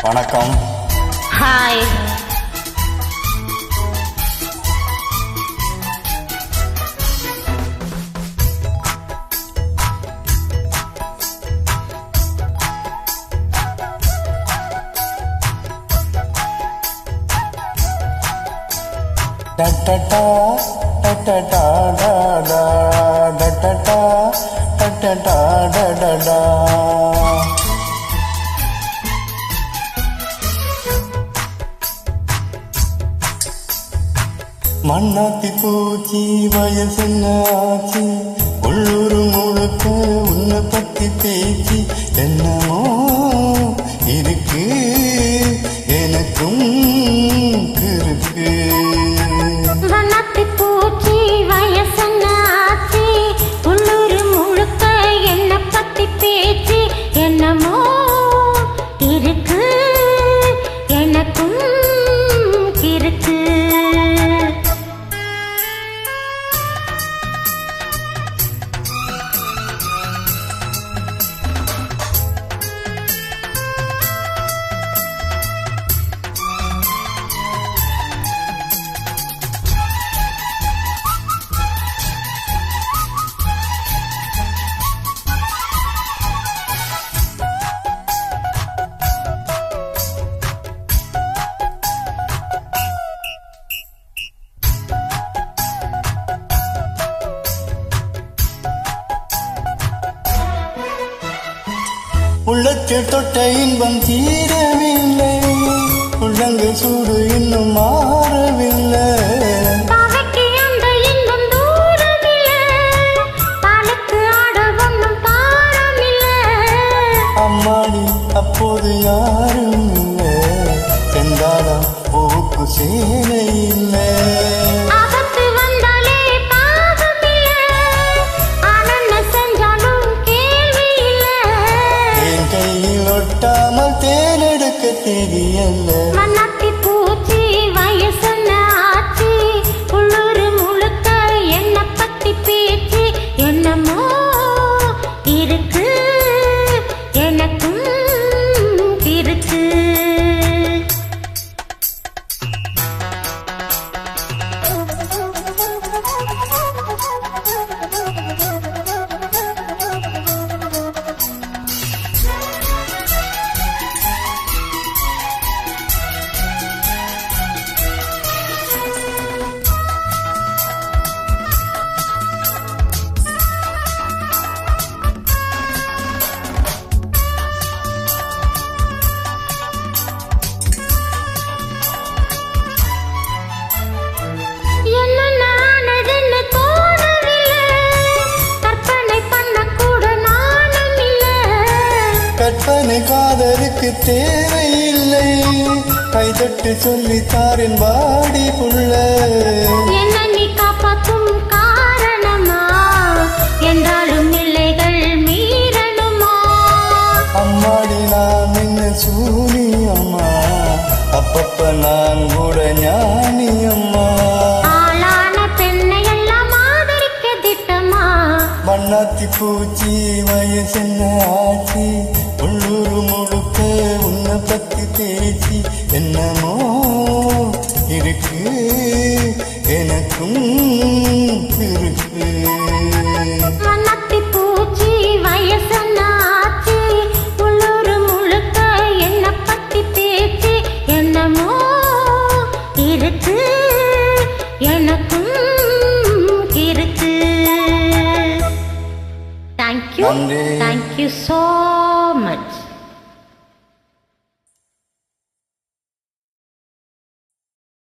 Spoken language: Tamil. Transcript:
வணக்கம். ஹாய். டட்டடா டட்டடா டடா டட்டடா டட்டடா டடடா. மண்ணாத்தி பூச்சி வயசென்ன ஆச்சு, உள்ளூர் முழுக்க உன்னை பத்தி பேச்சு என்னமோ இருக்கு எனக்கும் இருக்கு. வண்ணாத்தி பூச்சி வயசென்ன ஆச்சு, உள்ளூர் முழுக்க என்ன பத்தி பேச்சு என்னமோ இருக்கு எனக்கும் இருக்கு. உள்ளத்தில் தொட்ட இன்பம் தீரவில்லை, உள்ளங்கு சூடு இன்னும் மாறவில்லை. பாவைக்கு அந்த இன்பம் தூரமில்லை, பாலுக்கு ஆட ஒன்றும் பாரமில்லை. அம்மாடி அப்போது யாரும் இல்லை, செந்தாளம் பூவுக்கு சேலை இல்லை. ஆபத்து வந்தாலே பாவமில்லை, ஆனந்த செஞ்சாலும் கேள்வி இல்லை. என் கையில் ஒட்டாமல் தேனெடுக்க தெரியல. மண்ணாத்தி பூச்சி வயசென்ன ஆச்சு, உள்ளூர் முழுக்க என்ன பத்தி பேச்சு என்னமோ இருக்கு எனக்கும் இருக்கு. என்னென்ன ஆனதுன்னு தோணவில்லை, கற்பனை பண்ணக்கூட நானும் இல்லை. கற்பனை காதலுக்கு தேவையில்லை, கைதட்டு சொல்லித்தாரின் வாடி புள்ள. என்ன நீ காப்பாற்றும் காரணமா, என்றாலும் நிலைகள் மீறணுமா? அம்மாடி நான் என்ன சூனியம்மா, அப்பப்ப நான் கூட ஞானியம்மா. ஆளான பெண்ணை எல்லாம் ஆதரிக்க திட்டமா? மண்ணாத்தி பூச்சி வயசென்ன ஆச்சு, உள்ளூர் முழுக்க உன்னை பத்தி பேச்சு என்னமோ இருக்கு எனக்கும் இருக்கு. மண்ணாத்தி பூச்சி வயசென்ன ஆச்சு, உள்ளூர் முழுக்க என்ன பத்தி பேச்சு என்னமோ இருக்கு எனக்கும் இருக்கு. தேங்க்யூ, நன்றி. Thank you so much.